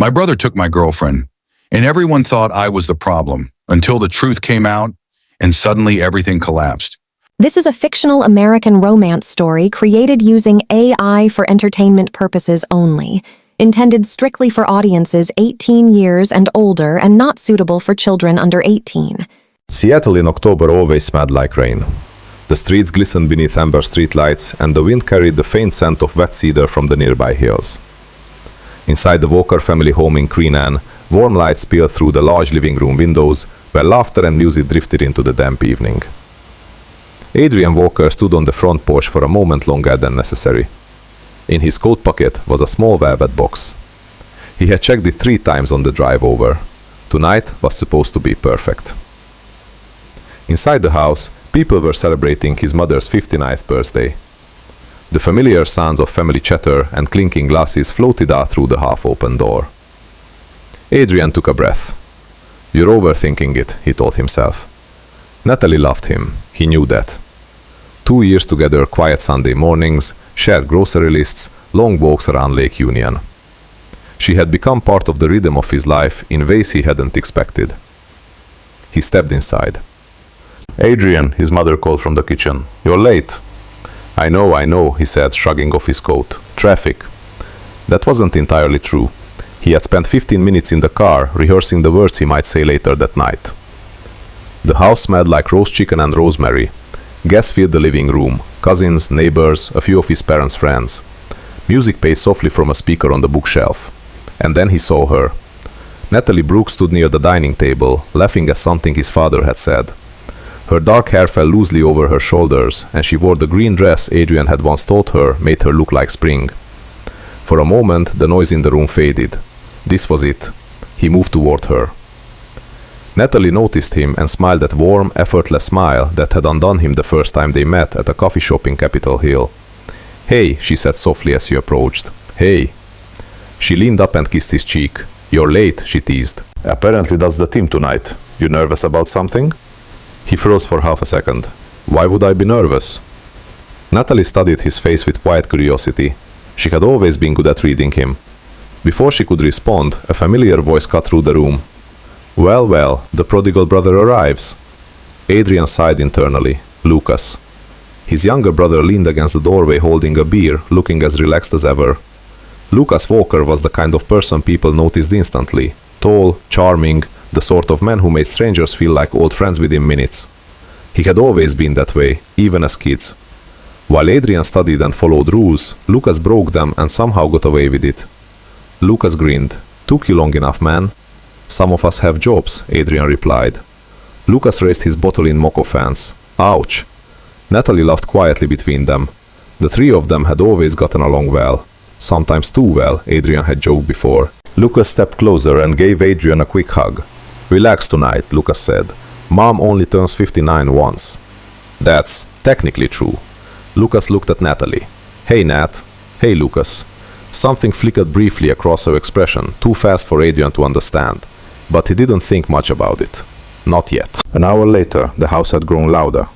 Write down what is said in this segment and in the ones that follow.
My brother took my girlfriend, and everyone thought I was the problem until the truth came out and suddenly everything collapsed. This is a fictional American romance story created using AI for entertainment purposes only, intended strictly for audiences 18 years and older and not suitable for children under 18. Seattle in October always smelled like rain. The streets glistened beneath amber streetlights, and the wind carried the faint scent of wet cedar from the nearby hills. Inside the Walker family home in Queen Anne, warm light spilled through the large living room windows, where laughter and music drifted into the damp evening. Adrian Walker stood on the front porch for a moment longer than necessary. In his coat pocket was a small velvet box. He had checked it 3 times on the drive over. Tonight was supposed to be perfect. Inside the house, people were celebrating his mother's 59th birthday. The familiar sounds of family chatter and clinking glasses floated out through the half-open door. Adrian took a breath. "You're overthinking it," he told himself. Natalie loved him. He knew that. 2 years together, quiet Sunday mornings, shared grocery lists, long walks around Lake Union. She had become part of the rhythm of his life in ways he hadn't expected. He stepped inside. "Adrian," his mother called from the kitchen. "You're late." I know, he said, shrugging off his coat. "Traffic." That wasn't entirely true. He had spent 15 minutes in the car, rehearsing the words he might say later that night. The house smelled like roast chicken and rosemary. Guests filled the living room, cousins, neighbors, a few of his parents' friends. Music played softly from a speaker on the bookshelf. And then he saw her. Natalie Brooks stood near the dining table, laughing at something his father had said. Her dark hair fell loosely over her shoulders, and she wore the green dress Adrian had once told her made her look like spring. For a moment, the noise in the room faded. This was it. He moved toward her. Natalie noticed him and smiled that warm, effortless smile that had undone him the first time they met at a coffee shop in Capitol Hill. "Hey," she said softly as he approached. "Hey." She leaned up and kissed his cheek. "You're late," she teased. "Apparently that's the theme tonight. You nervous about something?" He froze for half a second. "Why would I be nervous?" Natalie studied his face with quiet curiosity. She had always been good at reading him. Before she could respond, a familiar voice cut through the room. "Well, well, the prodigal brother arrives." Adrian sighed internally. Lucas. His younger brother leaned against the doorway holding a beer, looking as relaxed as ever. Lucas Walker was the kind of person people noticed instantly. Tall, charming, the sort of man who made strangers feel like old friends within minutes. He had always been that way, even as kids. While Adrian studied and followed rules, Lucas broke them and somehow got away with it. Lucas grinned. "Took you long enough, man." "Some of us have jobs," Adrian replied. Lucas raised his bottle in mock offense. Ouch. Natalie laughed quietly between them. The 3 of them had always gotten along well. Sometimes too well, Adrian had joked before. Lucas stepped closer and gave Adrian a quick hug. "Relax tonight," Lucas said. "Mom only turns 59 once." "That's technically true." Lucas looked at Natalie. "Hey, Nat." "Hey, Lucas." Something flickered briefly across her expression, too fast for Adrian to understand. But he didn't think much about it. Not yet. An hour later, the house had grown louder.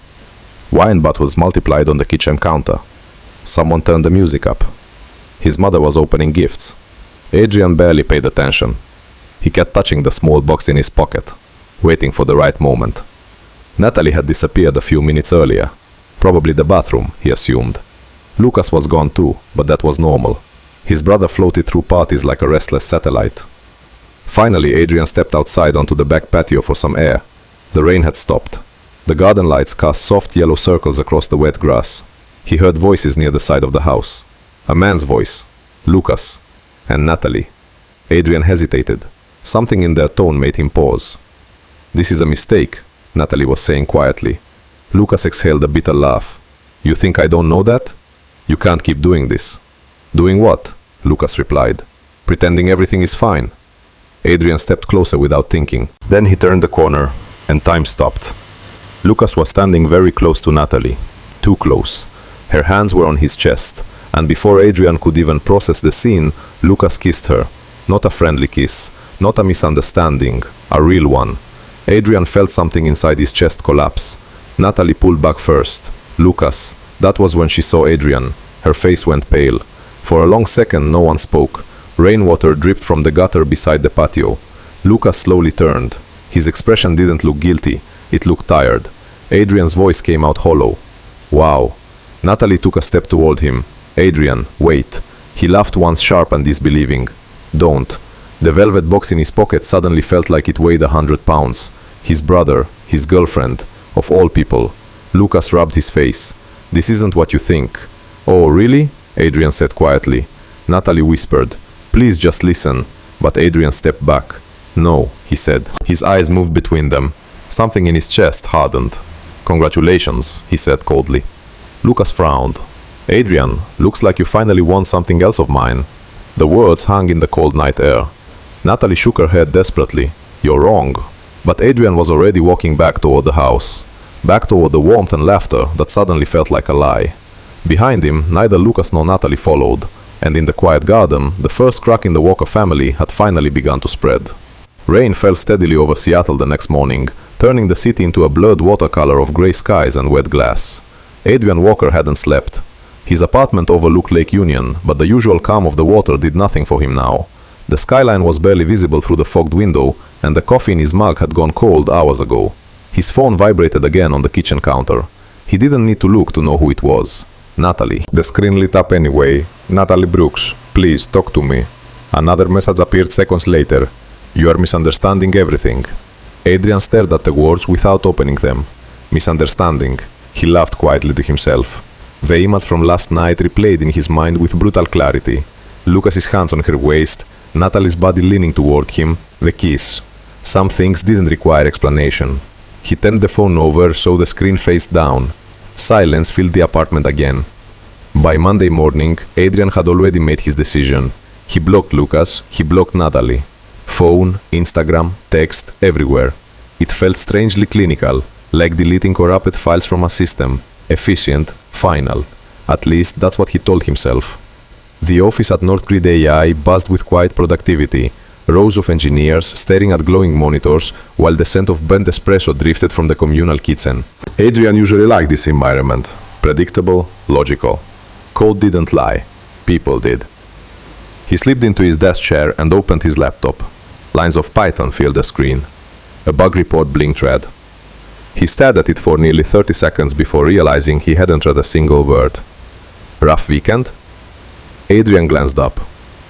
Wine bottles multiplied on the kitchen counter. Someone turned the music up. His mother was opening gifts. Adrian barely paid attention. He kept touching the small box in his pocket, waiting for the right moment. Natalie had disappeared a few minutes earlier. Probably the bathroom, he assumed. Lucas was gone too, but that was normal. His brother floated through parties like a restless satellite. Finally, Adrian stepped outside onto the back patio for some air. The rain had stopped. The garden lights cast soft yellow circles across the wet grass. He heard voices near the side of the house. A man's voice. Lucas. And Natalie. Adrian hesitated. Something in their tone made him pause. "This is a mistake," Natalie was saying quietly. Lucas exhaled a bitter laugh. "You think I don't know that? You can't keep doing this." "Doing what?" Lucas replied. "Pretending everything is fine." Adrian stepped closer without thinking. Then he turned the corner, and time stopped. Lucas was standing very close to Natalie. Too close. Her hands were on his chest, and before Adrian could even process the scene, Lucas kissed her. Not a friendly kiss, not a misunderstanding, a real one. Adrian felt something inside his chest collapse. Natalie pulled back first. Lucas. That was when she saw Adrian. Her face went pale. For a long second no one spoke. Rainwater dripped from the gutter beside the patio. Lucas slowly turned. His expression didn't look guilty, it looked tired. Adrian's voice came out hollow. Wow. Natalie took a step toward him. Adrian, wait. He laughed once, sharp and disbelieving. Don't. The velvet box in his pocket suddenly felt like it weighed 100 pounds. His brother, his girlfriend, of all people. Lucas rubbed his face. This isn't what you think. Oh, really? Adrian said quietly. Natalie whispered, please just listen. But Adrian stepped back. No, he said. His eyes moved between them. Something in his chest hardened. Congratulations, he said coldly. Lucas frowned. Adrian, looks like you finally won something else of mine. The words hung in the cold night air. Natalie shook her head desperately. You're wrong. But Adrian was already walking back toward the house. Back toward the warmth and laughter that suddenly felt like a lie. Behind him, neither Lucas nor Natalie followed. And in the quiet garden, the first crack in the Walker family had finally begun to spread. Rain fell steadily over Seattle the next morning, turning the city into a blurred watercolor of gray skies and wet glass. Adrian Walker hadn't slept. His apartment overlooked Lake Union, but the usual calm of the water did nothing for him now. The skyline was barely visible through the fogged window, and the coffee in his mug had gone cold hours ago. His phone vibrated again on the kitchen counter. He didn't need to look to know who it was. Natalie. The screen lit up anyway. Natalie Brooks, please talk to me. Another message appeared seconds later. You are misunderstanding everything. Adrian stared at the words without opening them. Misunderstanding. He laughed quietly to himself. The image from last night replayed in his mind with brutal clarity. Lucas's hands on her waist, Natalie's body leaning toward him, the kiss. Some things didn't require explanation. He turned the phone over so the screen faced down. Silence filled the apartment again. By Monday morning, Adrian had already made his decision. He blocked Lucas, he blocked Natalie. Phone, Instagram, text, everywhere. It felt strangely clinical, like deleting corrupted files from a system. Efficient, final. At least that's what he told himself. The office at North Grid AI buzzed with quiet productivity. Rows of engineers staring at glowing monitors while the scent of burnt espresso drifted from the communal kitchen. Adrian usually liked this environment. Predictable, logical. Code didn't lie. People did. He slipped into his desk chair and opened his laptop. Lines of Python filled the screen. A bug report blinked red. He stared at it for nearly 30 seconds before realizing he hadn't read a single word. Rough weekend? Adrian glanced up.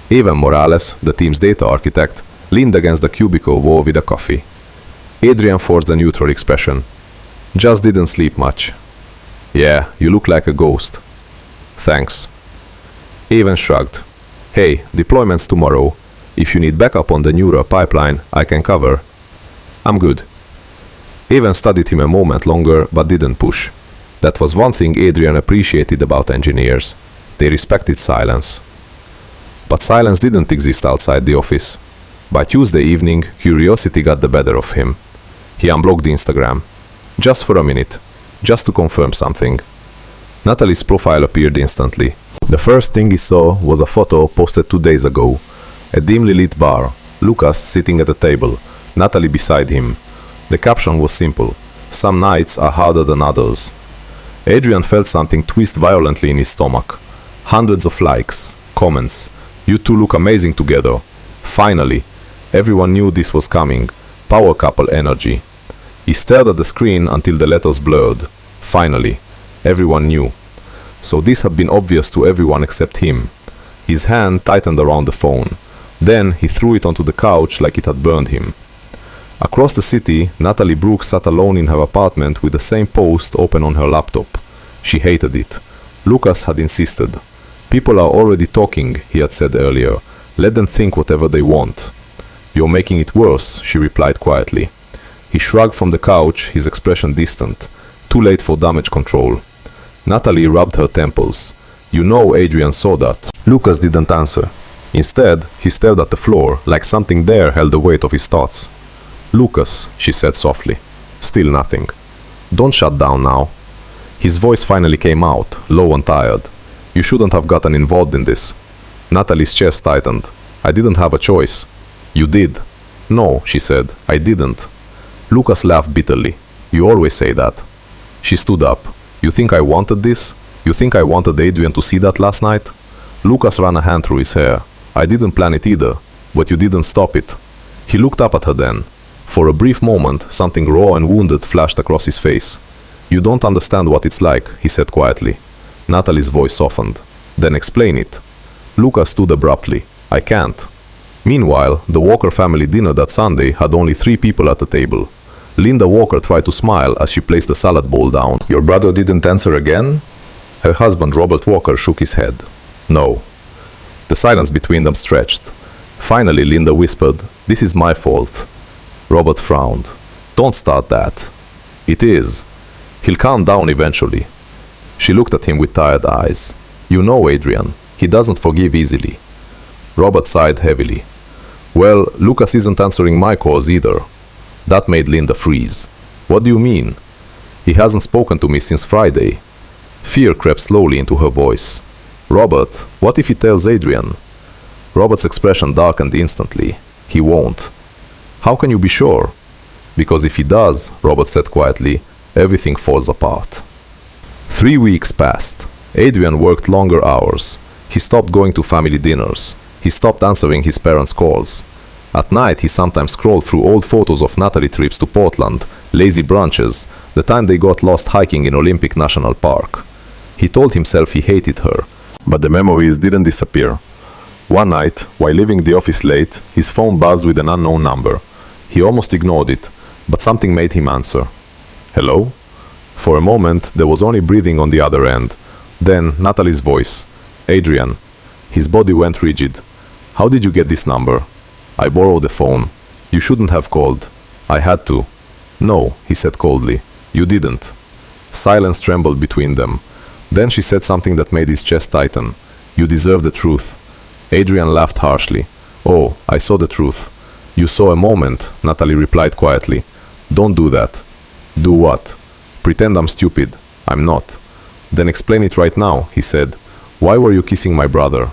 Evan Morales, the team's data architect, leaned against the cubicle wall with a coffee. Adrian forced a neutral expression. Just didn't sleep much. Yeah, you look like a ghost. Thanks. Evan shrugged. Hey, deployment's tomorrow. If you need backup on the neural pipeline, I can cover. I'm good. Evan studied him a moment longer, but didn't push. That was one thing Adrian appreciated about engineers. They respected silence. But silence didn't exist outside the office. By Tuesday evening, curiosity got the better of him. He unblocked the Instagram. Just for a minute. Just to confirm something. Natalie's profile appeared instantly. The first thing he saw was a photo posted 2 days ago. A dimly lit bar. Lucas sitting at a table. Natalie beside him. The caption was simple. Some nights are harder than others. Adrian felt something twist violently in his stomach. Hundreds of likes. Comments. You two look amazing together. Finally. Everyone knew this was coming. Power couple energy. He stared at the screen until the letters blurred. Finally. Everyone knew. So this had been obvious to everyone except him. His hand tightened around the phone. Then he threw it onto the couch like it had burned him. Across the city, Natalie Brooks sat alone in her apartment with the same post open on her laptop. She hated it. Lucas had insisted. People are already talking, he had said earlier. Let them think whatever they want. You're making it worse, she replied quietly. He shrugged from the couch, his expression distant. Too late for damage control. Natalie rubbed her temples. You know Adrian saw that. Lucas didn't answer. Instead, he stared at the floor, like something there held the weight of his thoughts. Lucas, she said softly. Still nothing. Don't shut down now. His voice finally came out, low and tired. You shouldn't have gotten involved in this. Natalie's chest tightened. I didn't have a choice. You did. No, she said, I didn't. Lucas laughed bitterly. You always say that. She stood up. You think I wanted this? You think I wanted Adrian to see that last night? Lucas ran a hand through his hair. I didn't plan it either, but you didn't stop it. He looked up at her then. For a brief moment, something raw and wounded flashed across his face. You don't understand what it's like, he said quietly. Natalie's voice softened. Then explain it. Lucas stood abruptly. I can't. Meanwhile, the Walker family dinner that Sunday had only 3 people at the table. Linda Walker tried to smile as she placed the salad bowl down. Your brother didn't answer again? Her husband Robert Walker shook his head. No. The silence between them stretched. Finally, Linda whispered, "This is my fault." Robert frowned. Don't start that. It is. He'll calm down eventually. She looked at him with tired eyes. You know, Adrian, he doesn't forgive easily. Robert sighed heavily. Well, Lucas isn't answering my calls either. That made Linda freeze. What do you mean? He hasn't spoken to me since Friday. Fear crept slowly into her voice. Robert, what if he tells Adrian? Robert's expression darkened instantly. He won't. How can you be sure? Because if he does, Robert said quietly, everything falls apart. 3 weeks passed. Adrian worked longer hours. He stopped going to family dinners. He stopped answering his parents' calls. At night, he sometimes scrolled through old photos of Natalie trips to Portland, lazy brunches, the time they got lost hiking in Olympic National Park. He told himself he hated her. But the memories didn't disappear. One night, while leaving the office late, his phone buzzed with an unknown number. He almost ignored it, but something made him answer. Hello? For a moment, there was only breathing on the other end. Then, Natalie's voice. Adrian. His body went rigid. How did you get this number? I borrowed the phone. You shouldn't have called. I had to. No, he said coldly. You didn't. Silence trembled between them. Then she said something that made his chest tighten. You deserve the truth. Adrian laughed harshly. Oh, I saw the truth. You saw a moment, Natalie replied quietly. Don't do that. Do what? Pretend I'm stupid. I'm not. Then explain it right now, he said. Why were you kissing my brother?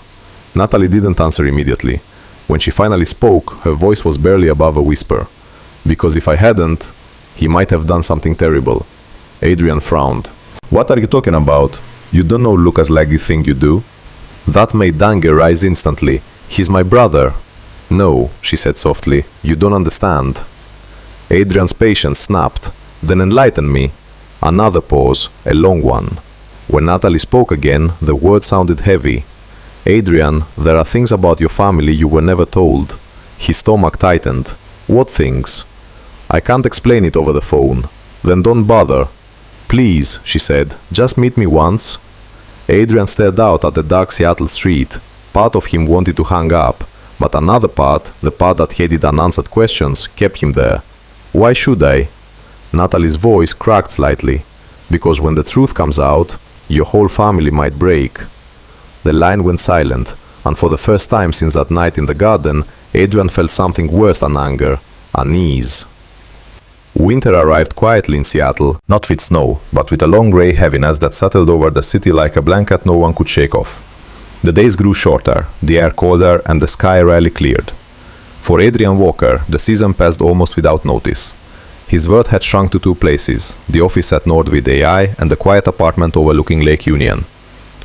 Natalie didn't answer immediately. When she finally spoke, her voice was barely above a whisper. Because if I hadn't, he might have done something terrible. Adrian frowned. What are you talking about? You don't know Lucas like you think you do? That made anger rise instantly. He's my brother. No, she said softly. You don't understand. Adrian's patience snapped. Then enlighten me. Another pause, a long one. When Natalie spoke again, the words sounded heavy. Adrian, there are things about your family you were never told. His stomach tightened. What things? I can't explain it over the phone. Then don't bother. Please, she said, just meet me once. Adrian stared out at the dark Seattle street. Part of him wanted to hang up, but another part, the part that hated unanswered questions, kept him there. Why should I? Natalie's voice cracked slightly. Because when the truth comes out, your whole family might break. The line went silent, and for the first time since that night in the garden, Adrian felt something worse than anger, unease. Winter arrived quietly in Seattle, not with snow, but with a long gray heaviness that settled over the city like a blanket no one could shake off. The days grew shorter, the air colder, and the sky rarely cleared. For Adrian Walker, the season passed almost without notice. His world had shrunk to 2 places, the office at Nordvid AI and the quiet apartment overlooking Lake Union.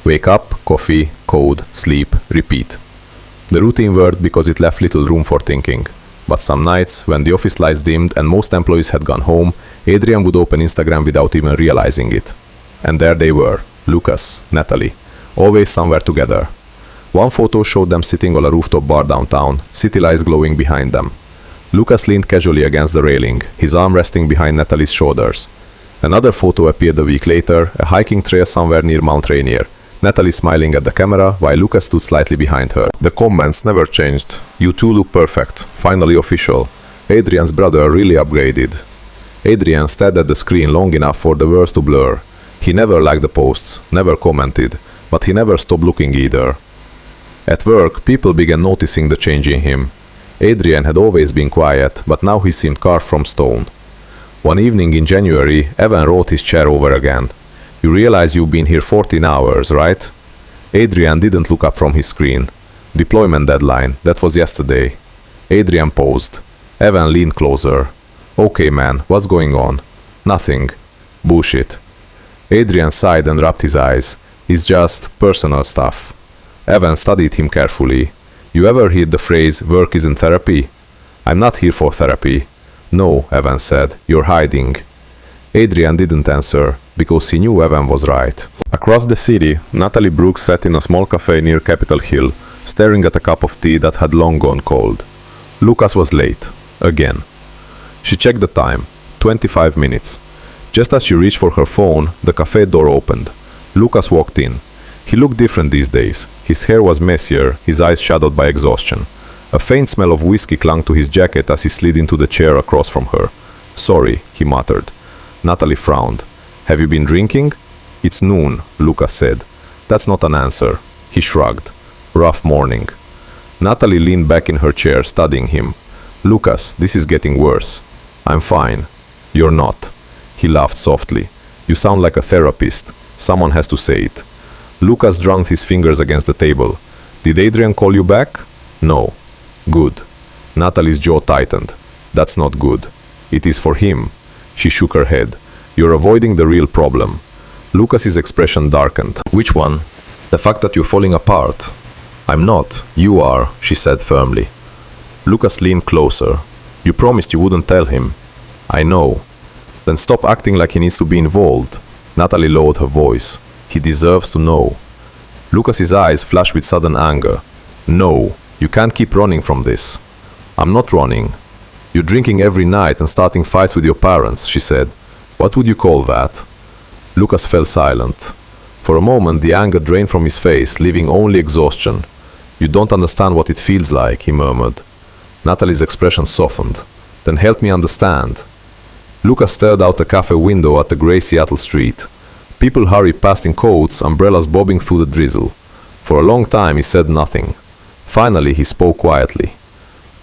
Wake up, coffee, code, sleep, repeat. The routine worked because it left little room for thinking. But some nights, when the office lights dimmed and most employees had gone home, Adrian would open Instagram without even realizing it. And there they were, Lucas, Natalie, always somewhere together. One photo showed them sitting on a rooftop bar downtown, city lights glowing behind them. Lucas leaned casually against the railing, his arm resting behind Natalie's shoulders. Another photo appeared a week later, a hiking trail somewhere near Mount Rainier. Natalie smiling at the camera, while Lucas stood slightly behind her. The comments never changed. You two look perfect. Finally official. Adrian's brother really upgraded. Adrian stared at the screen long enough for the words to blur. He never liked the posts, never commented, but he never stopped looking either. At work, people began noticing the change in him. Adrian had always been quiet, but now he seemed carved from stone. One evening in January, Evan rolled his chair over again. You realize you've been here 14 hours, right? Adrian didn't look up from his screen. Deployment deadline, that was yesterday. Adrian paused. Evan leaned closer. Okay man, what's going on? Nothing. Bullshit. Adrian sighed and rubbed his eyes. It's just personal stuff. Evan studied him carefully. You ever heard the phrase, work isn't therapy? I'm not here for therapy. No, Evan said, you're hiding. Adrian didn't answer, because he knew Evan was right. Across the city, Natalie Brooks sat in a small cafe near Capitol Hill, staring at a cup of tea that had long gone cold. Lucas was late. Again. She checked the time. 25 minutes. Just as she reached for her phone, the cafe door opened. Lucas walked in. He looked different these days. His hair was messier, his eyes shadowed by exhaustion. A faint smell of whiskey clung to his jacket as he slid into the chair across from her. Sorry, he muttered. Natalie frowned. Have you been drinking? It's noon, Lucas said. That's not an answer. He shrugged. Rough morning. Natalie leaned back in her chair, studying him. Lucas, this is getting worse. I'm fine. You're not. He laughed softly. You sound like a therapist. Someone has to say it. Lucas drummed his fingers against the table. Did Adrian call you back? No. Good. Natalie's jaw tightened. That's not good. It is for him. She shook her head. You're avoiding the real problem. Lucas's expression darkened. Which one? The fact that you're falling apart. I'm not. You are, she said firmly. Lucas leaned closer. You promised you wouldn't tell him. I know. Then stop acting like he needs to be involved. Natalie lowered her voice. He deserves to know. Lucas's eyes flashed with sudden anger. No, you can't keep running from this. I'm not running. You're drinking every night and starting fights with your parents, she said. What would you call that? Lucas fell silent. For a moment, the anger drained from his face, leaving only exhaustion. You don't understand what it feels like, he murmured. Natalie's expression softened. Then help me understand. Lucas stared out the cafe window at the gray Seattle street. People hurried past in coats, umbrellas bobbing through the drizzle. For a long time he said nothing. Finally he spoke quietly.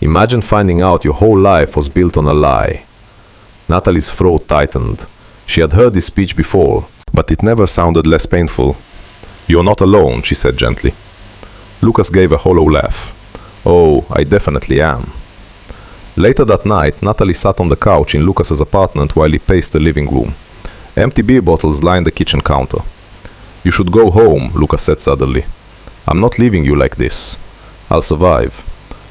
Imagine finding out your whole life was built on a lie. Natalie's throat tightened. She had heard this speech before, but it never sounded less painful. You're not alone, she said gently. Lucas gave a hollow laugh. Oh, I definitely am. Later that night, Natalie sat on the couch in Lucas's apartment while he paced the living room. Empty beer bottles lined the kitchen counter. You should go home, Lucas said suddenly. I'm not leaving you like this. I'll survive.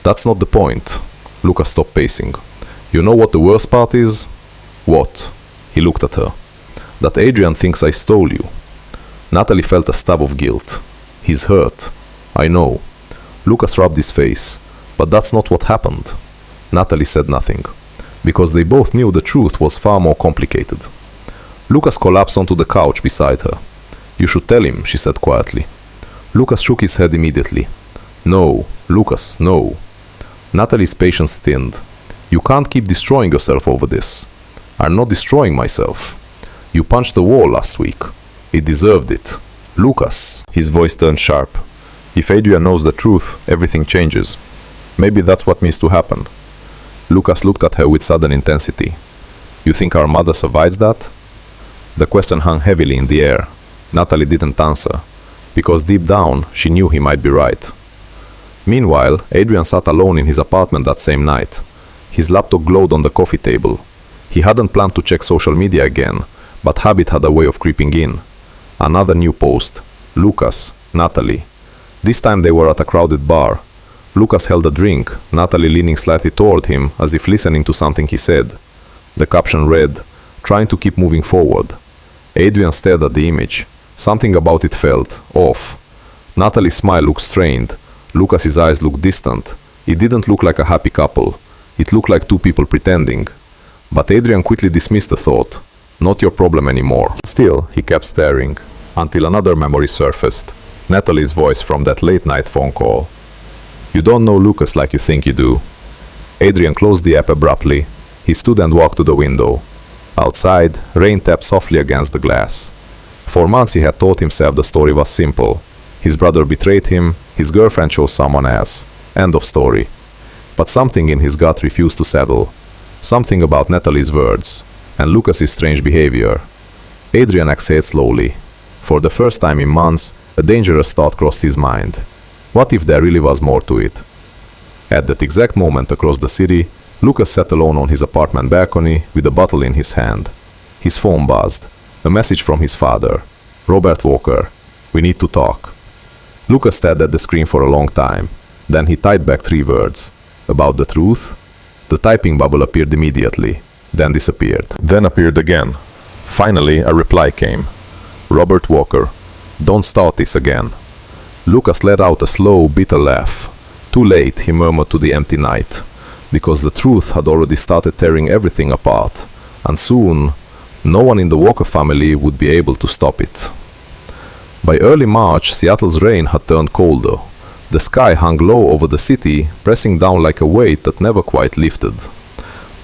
That's not the point. Lucas stopped pacing. You know what the worst part is? What? He looked at her. That Adrian thinks I stole you. Natalie felt a stab of guilt. He's hurt. I know. Lucas rubbed his face. But that's not what happened. Natalie said nothing, because they both knew the truth was far more complicated. Lucas collapsed onto the couch beside her. You should tell him, she said quietly. Lucas shook his head immediately. No, Lucas, no. Natalie's patience thinned. You can't keep destroying yourself over this. I'm not destroying myself. You punched the wall last week. It deserved it. Lucas. His voice turned sharp. If Adrian knows the truth, everything changes. Maybe that's what needs to happen. Lucas looked at her with sudden intensity. You think our mother survives that? The question hung heavily in the air. Natalie didn't answer, because deep down she knew he might be right. Meanwhile, Adrian sat alone in his apartment that same night. His laptop glowed on the coffee table. He hadn't planned to check social media again, but habit had a way of creeping in. Another new post. Lucas, Natalie. This time they were at a crowded bar. Lucas held a drink, Natalie leaning slightly toward him as if listening to something he said. The caption read, trying to keep moving forward. Adrian stared at the image. Something about it felt off. Natalie's smile looked strained. Lucas's eyes looked distant. It didn't look like a happy couple. It looked like two people pretending. But Adrian quickly dismissed the thought. Not your problem anymore. Still, he kept staring, until another memory surfaced. Natalie's voice from that late-night phone call. You don't know Lucas like you think you do. Adrian closed the app abruptly. He stood and walked to the window. Outside, rain tapped softly against the glass. For months he had taught himself the story was simple. His brother betrayed him, his girlfriend chose someone else. End of story. But something in his gut refused to settle. Something about Natalie's words, and Lucas's strange behavior. Adrian exhaled slowly. For the first time in months, a dangerous thought crossed his mind. What if there really was more to it? At that exact moment across the city, Lucas sat alone on his apartment balcony with a bottle in his hand. His phone buzzed. A message from his father. Robert Walker. We need to talk. Lucas stared at the screen for a long time. Then he typed back 3 words. About the truth. The typing bubble appeared immediately, then disappeared. Then appeared again. Finally, a reply came. Robert Walker, don't start this again. Lucas let out a slow, bitter laugh. Too late, he murmured to the empty night, because the truth had already started tearing everything apart, and soon, no one in the Walker family would be able to stop it. By early March, Seattle's rain had turned colder. The sky hung low over the city, pressing down like a weight that never quite lifted.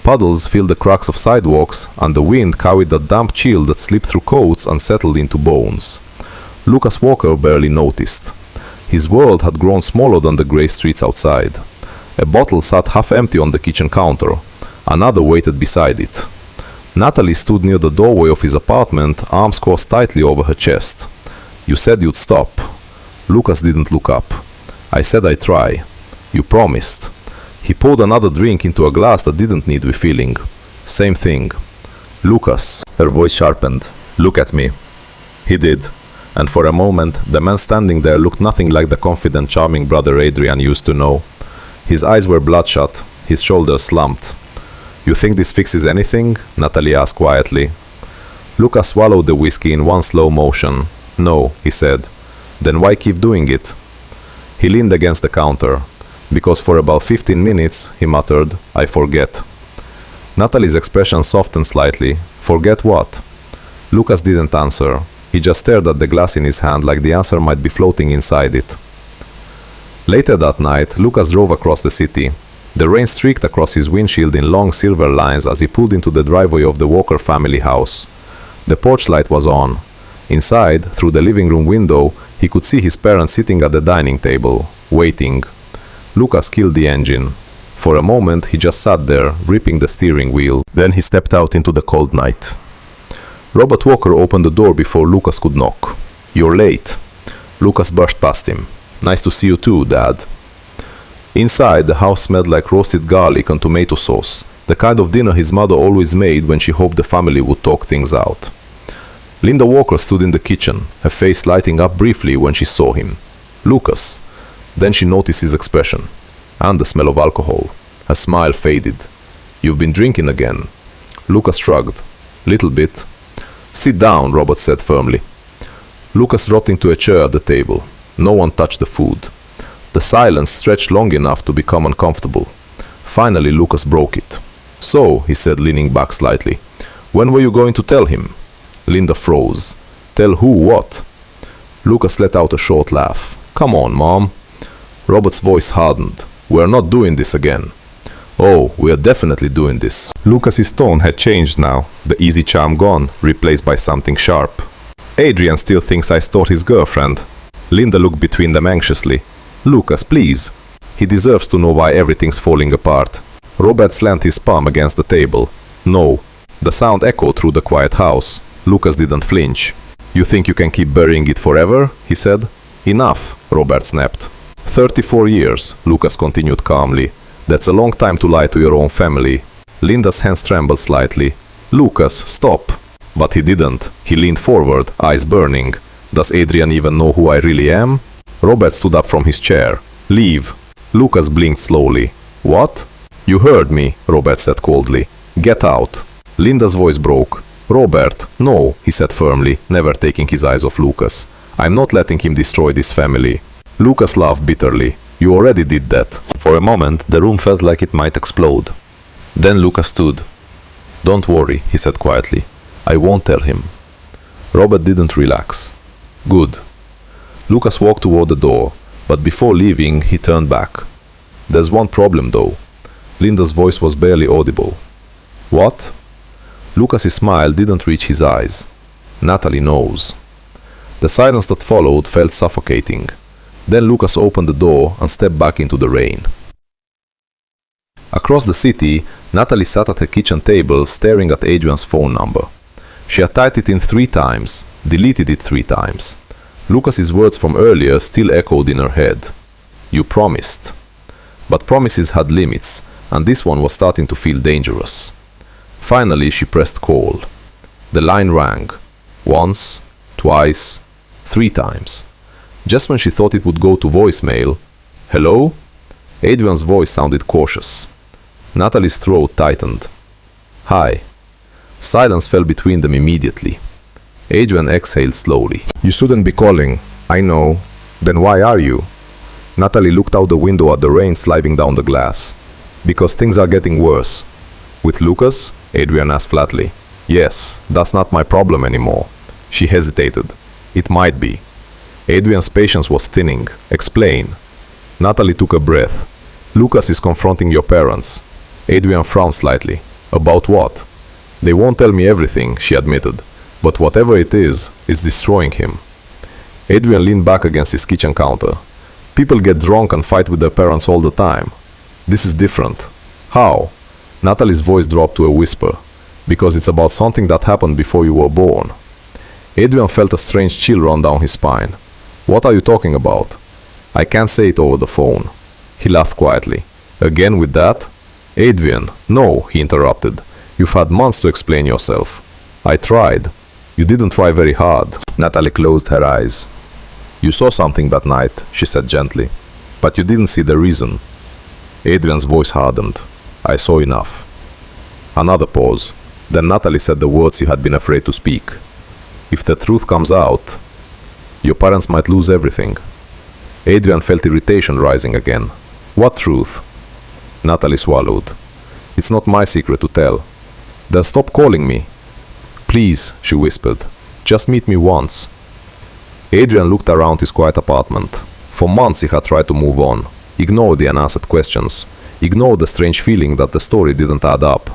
Puddles filled the cracks of sidewalks, and the wind carried a damp chill that slipped through coats and settled into bones. Lucas Walker barely noticed. His world had grown smaller than the grey streets outside. A bottle sat half empty on the kitchen counter. Another waited beside it. Natalie stood near the doorway of his apartment, arms crossed tightly over her chest. You said you'd stop. Lucas didn't look up. I said I'd try. You promised. He poured another drink into a glass that didn't need refilling. Same thing. Lucas. Her voice sharpened. Look at me. He did. And for a moment, the man standing there looked nothing like the confident, charming brother Adrian used to know. His eyes were bloodshot, his shoulders slumped. You think this fixes anything? Natalie asked quietly. Lucas swallowed the whiskey in one slow motion. No, he said. Then why keep doing it? He leaned against the counter. Because for about 15 minutes, he muttered, I forget. Natalie's expression softened slightly. Forget what? Lucas didn't answer. He just stared at the glass in his hand like the answer might be floating inside it. Later that night, Lucas drove across the city. The rain streaked across his windshield in long silver lines as he pulled into the driveway of the Walker family house. The porch light was on. Inside, through the living room window, he could see his parents sitting at the dining table, waiting. Lucas killed the engine. For a moment, he just sat there, gripping the steering wheel. Then he stepped out into the cold night. Robert Walker opened the door before Lucas could knock. You're late. Lucas brushed past him. Nice to see you too, Dad. Inside, the house smelled like roasted garlic and tomato sauce, the kind of dinner his mother always made when she hoped the family would talk things out. Linda Walker stood in the kitchen, her face lighting up briefly when she saw him. Lucas. Then she noticed his expression, and the smell of alcohol. Her smile faded. You've been drinking again. Lucas shrugged. Little bit. Sit down, Robert said firmly. Lucas dropped into a chair at the table. No one touched the food. The silence stretched long enough to become uncomfortable. Finally, Lucas broke it. So, he said, leaning back slightly, when were you going to tell him? Linda froze. Tell who what? Lucas let out a short laugh. Come on, Mom. Robert's voice hardened. We're not doing this again. Oh, we are definitely doing this. Lucas's tone had changed now, the easy charm gone, replaced by something sharp. Adrian still thinks I stole his girlfriend. Linda looked between them anxiously. Lucas, please. He deserves to know why everything's falling apart. Robert slammed his palm against the table. No. The sound echoed through the quiet house. Lucas didn't flinch. You think you can keep burying it forever? He said. Enough, Robert snapped. 34 years, Lucas continued calmly. That's a long time to lie to your own family. Linda's hands trembled slightly. Lucas, stop. But he didn't. He leaned forward, eyes burning. Does Adrian even know who I really am? Robert stood up from his chair. Leave. Lucas blinked slowly. What? You heard me, Robert said coldly. Get out. Linda's voice broke. Robert, no, he said firmly, never taking his eyes off Lucas. I'm not letting him destroy this family. Lucas laughed bitterly. You already did that. For a moment, the room felt like it might explode. Then Lucas stood. Don't worry, he said quietly. I won't tell him. Robert didn't relax. Good. Lucas walked toward the door, but before leaving, he turned back. There's one problem, though. Linda's voice was barely audible. What? Lucas's smile didn't reach his eyes. Natalie knows. The silence that followed felt suffocating. Then Lucas opened the door and stepped back into the rain. Across the city, Natalie sat at her kitchen table staring at Adrian's phone number. She had typed it in 3 times, deleted it 3 times. Lucas's words from earlier still echoed in her head. You promised. But promises had limits, and this one was starting to feel dangerous. Finally, she pressed call. The line rang. Once, twice, 3 times. Just when she thought it would go to voicemail, hello? Adrian's voice sounded cautious. Natalie's throat tightened. "Hi." Silence fell between them immediately. Adrian exhaled slowly. "You shouldn't be calling. I know. Then why are you?" Natalie looked out the window at the rain sliding down the glass. "Because things are getting worse." "With Lucas?" Adrian asked flatly. "Yes, that's not my problem anymore." She hesitated. "It might be." Adrian's patience was thinning. "Explain." Natalie took a breath. "Lucas is confronting your parents." Adrian frowned slightly. "About what?" "They won't tell me everything," she admitted. "But whatever it is destroying him." Adrian leaned back against his kitchen counter. "People get drunk and fight with their parents all the time. This is different." "How?" Natalie's voice dropped to a whisper. "Because it's about something that happened before you were born." Adrian felt a strange chill run down his spine. "What are you talking about?" "I can't say it over the phone." He laughed quietly. "Again with that?" "Adrian, no," he interrupted. "You've had months to explain yourself." "I tried." "You didn't try very hard." Natalie closed her eyes. "You saw something that night," she said gently. "But you didn't see the reason." Adrian's voice hardened. "I saw enough." Another pause. Then Natalie said the words he had been afraid to speak. "If the truth comes out, your parents might lose everything." Adrian felt irritation rising again. "What truth?" Natalie swallowed. "It's not my secret to tell." "Then stop calling me." "Please," she whispered. "Just meet me once." Adrian looked around his quiet apartment. For months he had tried to move on, ignore the unanswered questions, ignore the strange feeling that the story didn't add up.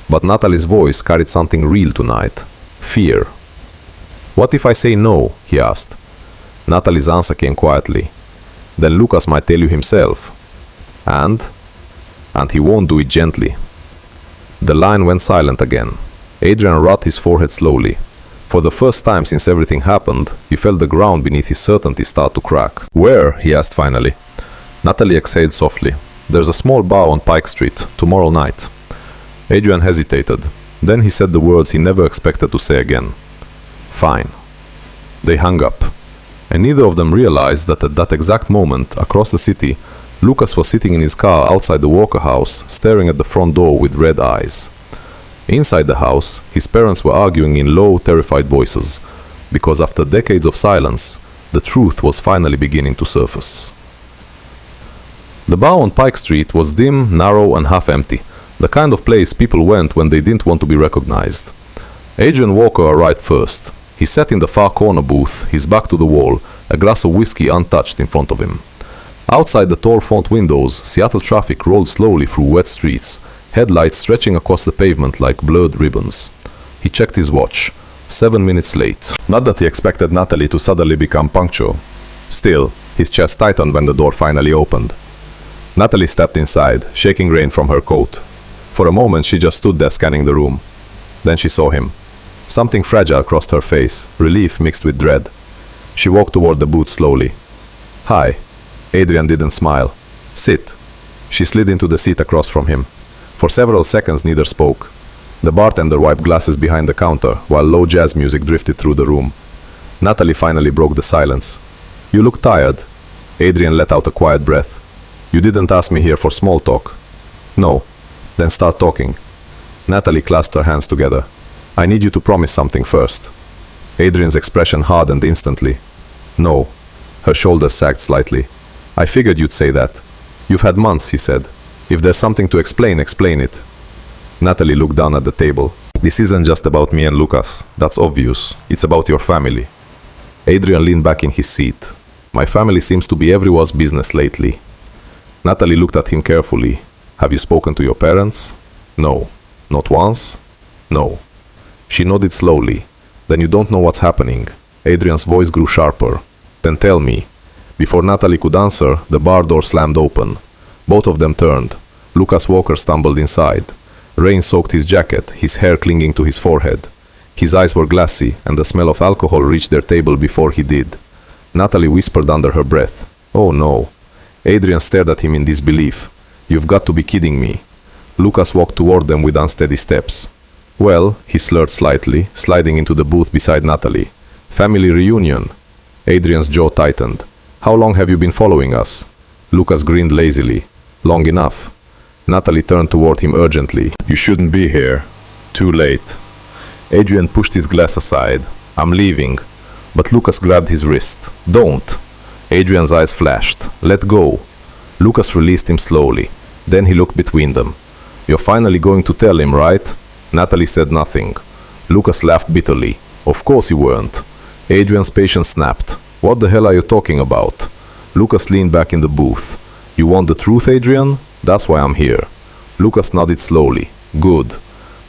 But Natalie's voice carried something real tonight. Fear. "What if I say no?" he asked. Natalie's answer came quietly. "Then Lucas might tell you himself. And he won't do it gently." The line went silent again. Adrian rubbed his forehead slowly. For the first time since everything happened, he felt the ground beneath his certainty start to crack. "Where?" he asked finally. Natalie exhaled softly. "There's a small bar on Pike Street, tomorrow night." Adrian hesitated. Then he said the words he never expected to say again. "Fine." They hung up. And neither of them realized that at that exact moment, across the city, Lucas was sitting in his car outside the Walker house, staring at the front door with red eyes. Inside the house, his parents were arguing in low, terrified voices, because after decades of silence, the truth was finally beginning to surface. The bar on Pike Street was dim, narrow, and half empty, the kind of place people went when they didn't want to be recognized. Adrian Walker arrived first. He sat in the far corner booth, his back to the wall, a glass of whiskey untouched in front of him. Outside the tall front windows, Seattle traffic rolled slowly through wet streets, headlights stretching across the pavement like blurred ribbons. He checked his watch. 7 minutes late. Not that he expected Natalie to suddenly become punctual. Still, his chest tightened when the door finally opened. Natalie stepped inside, shaking rain from her coat. For a moment she just stood there scanning the room. Then she saw him. Something fragile crossed her face, relief mixed with dread. She walked toward the booth slowly. "Hi." Adrian didn't smile. "Sit." She slid into the seat across from him. For several seconds neither spoke. The bartender wiped glasses behind the counter, while low jazz music drifted through the room. Natalie finally broke the silence. "You look tired." Adrian let out a quiet breath. "You didn't ask me here for small talk." "No." "Then start talking." Natalie clasped her hands together. "I need you to promise something first." Adrian's expression hardened instantly. "No." Her shoulders sagged slightly. "I figured you'd say that." "You've had months," he said. "If there's something to explain, explain it." Natalie looked down at the table. "This isn't just about me and Lucas. That's obvious. It's about your family." Adrian leaned back in his seat. "My family seems to be everyone's business lately." Natalie looked at him carefully. "Have you spoken to your parents?" "No." "Not once?" "No." She nodded slowly. "Then you don't know what's happening." Adrian's voice grew sharper. "Then tell me." Before Natalie could answer, the bar door slammed open. Both of them turned. Lucas Walker stumbled inside. Rain soaked his jacket, his hair clinging to his forehead. His eyes were glassy, and the smell of alcohol reached their table before he did. Natalie whispered under her breath, "Oh no." Adrian stared at him in disbelief. "You've got to be kidding me." Lucas walked toward them with unsteady steps. "Well," he slurred slightly, sliding into the booth beside Natalie. "Family reunion." Adrian's jaw tightened. "How long have you been following us?" Lucas grinned lazily. Long enough. Natalie turned toward him urgently. You shouldn't be here. Too late. Adrian pushed his glass aside. I'm leaving. But Lucas grabbed his wrist. Don't. Adrian's eyes flashed. Let go. Lucas released him slowly. Then he looked between them. You're finally going to tell him, right? Natalie said nothing. Lucas laughed bitterly. Of course you weren't. Adrian's patience snapped. What the hell are you talking about? Lucas leaned back in the booth. You want the truth, Adrian? That's why I'm here. Lucas nodded slowly. Good.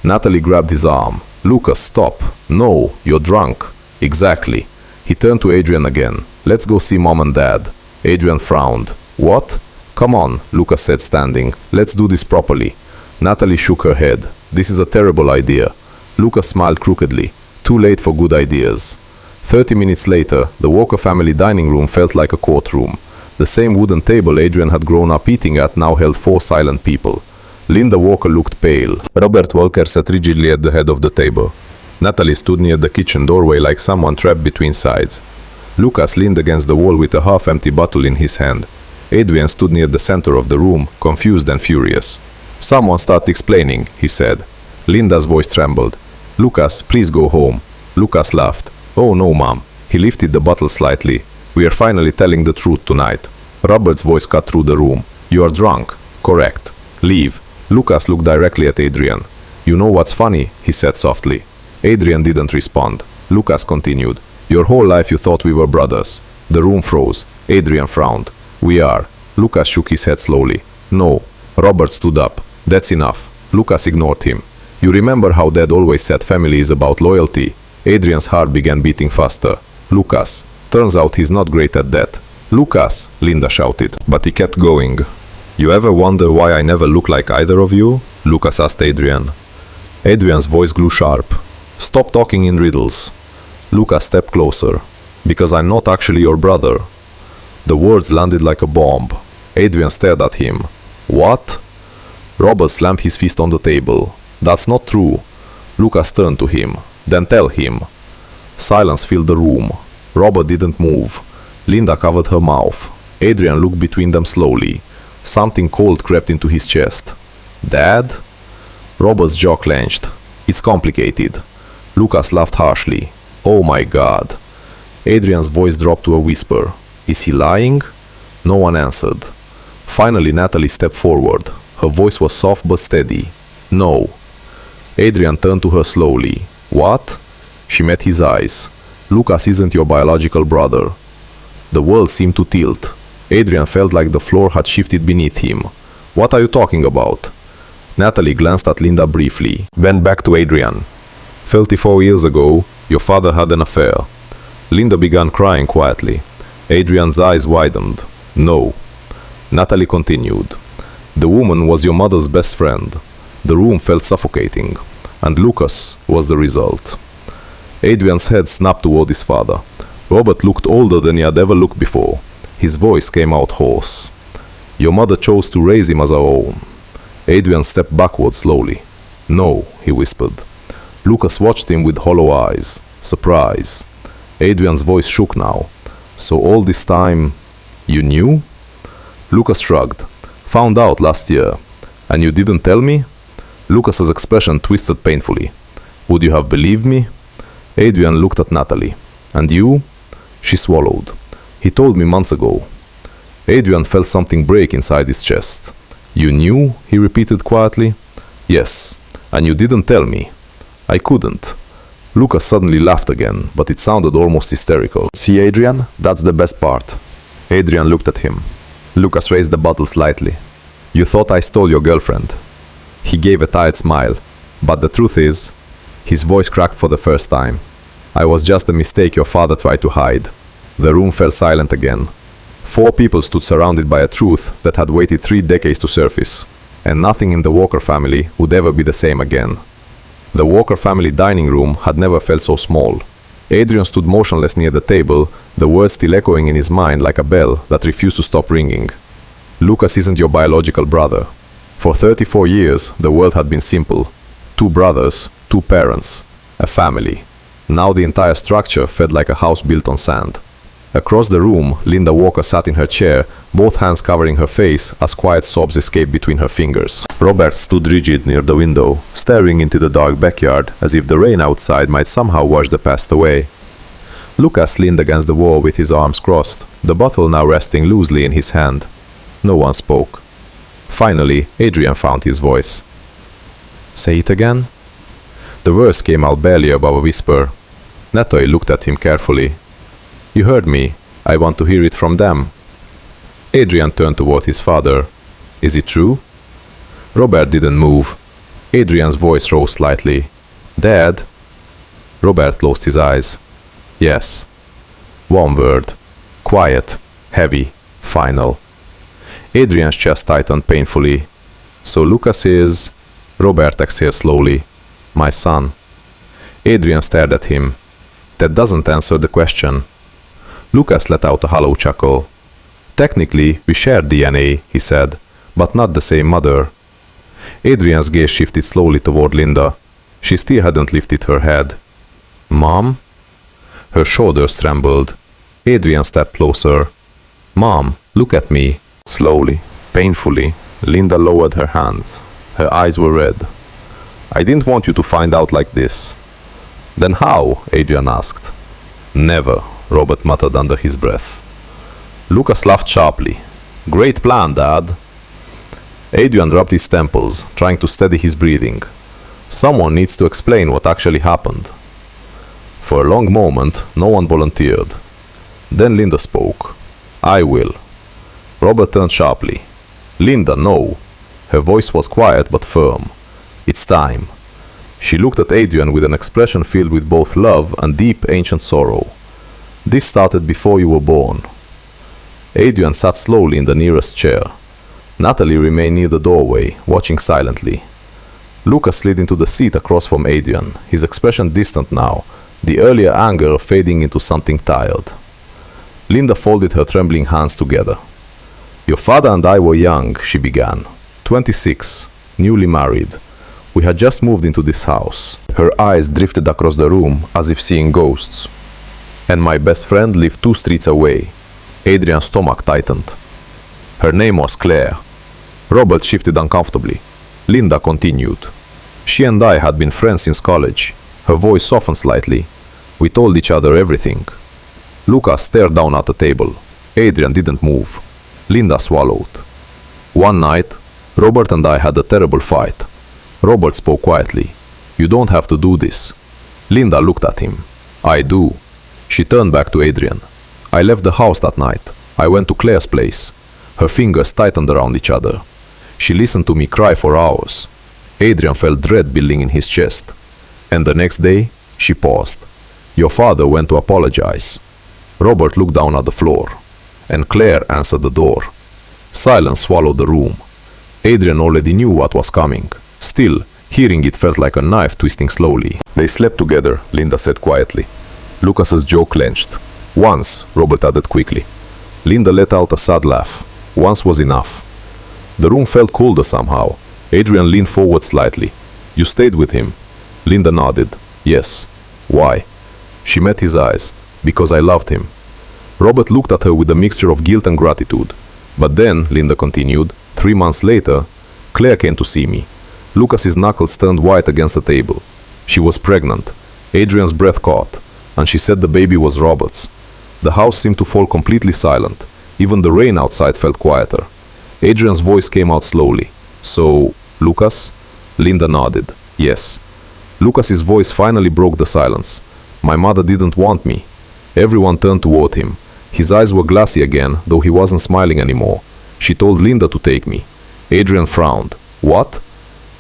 Natalie grabbed his arm. Lucas, stop. No, you're drunk. Exactly. He turned to Adrian again. Let's go see Mom and Dad. Adrian frowned. What? Come on, Lucas said, standing. Let's do this properly. Natalie shook her head. This is a terrible idea. Lucas smiled crookedly. Too late for good ideas. 30 minutes later, the Walker family dining room felt like a courtroom. The same wooden table Adrian had grown up eating at now held 4 silent people. Linda Walker looked pale. Robert Walker sat rigidly at the head of the table. Natalie stood near the kitchen doorway like someone trapped between sides. Lucas leaned against the wall with a half-empty bottle in his hand. Adrian stood near the center of the room, confused and furious. Someone start explaining, he said. Linda's voice trembled. Lucas, please go home. Lucas laughed. Oh no, Mom. He lifted the bottle slightly. We are finally telling the truth tonight. Robert's voice cut through the room. You are drunk. Correct. Leave. Lucas looked directly at Adrian. You know what's funny? He said softly. Adrian didn't respond. Lucas continued. Your whole life you thought we were brothers. The room froze. Adrian frowned. We are. Lucas shook his head slowly. No. Robert stood up. That's enough. Lucas ignored him. You remember how Dad always said family is about loyalty? Adrian's heart began beating faster. Lucas. Turns out he's not great at that. Lucas, Linda shouted. But he kept going. You ever wonder why I never look like either of you? Lucas asked Adrian. Adrian's voice grew sharp. Stop talking in riddles. Lucas stepped closer. Because I'm not actually your brother. The words landed like a bomb. Adrian stared at him. What? Robert slammed his fist on the table. That's not true. Lucas turned to him. Then tell him. Silence filled the room. Robert didn't move. Linda covered her mouth. Adrian looked between them slowly. Something cold crept into his chest. Dad? Robert's jaw clenched. It's complicated. Lucas laughed harshly. Oh my God. Adrian's voice dropped to a whisper. Is he lying? No one answered. Finally, Natalie stepped forward. Her voice was soft but steady. No. Adrian turned to her slowly. What? She met his eyes. Lucas isn't your biological brother. The world seemed to tilt. Adrian felt like the floor had shifted beneath him. What are you talking about? Natalie glanced at Linda briefly, then back to Adrian. 34 years ago, your father had an affair. Linda began crying quietly. Adrian's eyes widened. No. Natalie continued. The woman was your mother's best friend. The room felt suffocating, and Lucas was the result. Adrian's head snapped toward his father. Robert looked older than he had ever looked before. His voice came out hoarse. Your mother chose to raise him as her own. Adrian stepped backward slowly. No, he whispered. Lucas watched him with hollow eyes. Surprise. Adrian's voice shook now. So all this time, you knew? Lucas shrugged. Found out last year. And you didn't tell me? Lucas's expression twisted painfully. Would you have believed me? Adrian looked at Natalie. And you? She swallowed. He told me months ago. Adrian felt something break inside his chest. You knew? He repeated quietly. Yes. And you didn't tell me. I couldn't. Lucas suddenly laughed again, but it sounded almost hysterical. See, Adrian? That's the best part. Adrian looked at him. Lucas raised the bottle slightly. You thought I stole your girlfriend. He gave a tired smile. But the truth is, his voice cracked for the first time. I was just a mistake your father tried to hide. The room fell silent again. 4 people stood surrounded by a truth that had waited 3 decades to surface. And nothing in the Walker family would ever be the same again. The Walker family dining room had never felt so small. Adrian stood motionless near the table, the words still echoing in his mind like a bell that refused to stop ringing. Lucas isn't your biological brother. For 34 years, the world had been simple. 2 brothers, 2 parents, a family. Now the entire structure felt like a house built on sand. Across the room, Linda Walker sat in her chair, both hands covering her face as quiet sobs escaped between her fingers. Robert stood rigid near the window, staring into the dark backyard as if the rain outside might somehow wash the past away. Lucas leaned against the wall with his arms crossed, the bottle now resting loosely in his hand. No one spoke. Finally, Adrian found his voice. "Say it again?" The words came out barely above a whisper. Natalie looked at him carefully. "You heard me. I want to hear it from them." Adrian turned toward his father. "Is it true?" Robert didn't move. Adrian's voice rose slightly. "Dad?" Robert closed his eyes. "Yes." One word. Quiet, heavy, final. Adrian's chest tightened painfully. "So Lucas is..." Robert exhaled slowly. "My son." Adrian stared at him. "That doesn't answer the question." Lucas let out a hollow chuckle. "Technically, we share DNA," he said, "but not the same mother." Adrian's gaze shifted slowly toward Linda. She still hadn't lifted her head. "Mom?" Her shoulders trembled. Adrian stepped closer. "Mom, look at me." Slowly, painfully, Linda lowered her hands. Her eyes were red. "I didn't want you to find out like this." "Then how?" Adrian asked. "Never," Robert muttered under his breath. Lucas laughed sharply. "Great plan, Dad." Adrian rubbed his temples, trying to steady his breathing. Someone needs to explain what actually happened. For a long moment, no one volunteered. Then Linda spoke. "I will." Robert turned sharply. "Linda, no." Her voice was quiet but firm. "It's time." She looked at Adrian with an expression filled with both love and deep ancient sorrow. "This started before you were born." Adrian sat slowly in the nearest chair. Natalie remained near the doorway, watching silently. Lucas slid into the seat across from Adrian, his expression distant now, the earlier anger fading into something tired. Linda folded her trembling hands together. "Your father and I were young," she began. 26, newly married. We had just moved into this house. Her eyes drifted across the room as if seeing ghosts. "And my best friend lived 2 streets away." Adrian's stomach tightened. Her name was Claire. Robert shifted uncomfortably. Linda continued. "She and I had been friends since college." Her voice softened slightly. "We told each other everything." Lucas stared down at the table. Adrian didn't move. Linda swallowed. "One night, Robert and I had a terrible fight." Robert spoke quietly. "You don't have to do this." Linda looked at him. "I do." She turned back to Adrian. "I left the house that night. I went to Claire's place." Her fingers tightened around each other. She listened to me cry for hours. Adrian felt dread building in his chest. "And the next day," she paused. "Your father went to apologize." Robert looked down at the floor. "And Claire answered the door." Silence swallowed the room. Adrian already knew what was coming. Still, hearing it felt like a knife twisting slowly. "They slept together," Linda said quietly. Lucas's jaw clenched. "Once," Robert added quickly. Linda let out a sad laugh. Once was enough. The room felt colder somehow. Adrian leaned forward slightly. "You stayed with him?" Linda nodded. "Yes." "Why?" She met his eyes. "Because I loved him." Robert looked at her with a mixture of guilt and gratitude. "But then," Linda continued, 3 months later, Claire came to see me." Lucas's knuckles turned white against the table. "She was pregnant." Adrian's breath caught, and she said the baby was Robert's. The house seemed to fall completely silent. Even the rain outside felt quieter. Adrian's voice came out slowly. "So, Lucas?" Linda nodded. "Yes." Lucas's voice finally broke the silence. "My mother didn't want me." Everyone turned toward him. His eyes were glassy again, though he wasn't smiling anymore. "She told Linda to take me." Adrian frowned. "What?"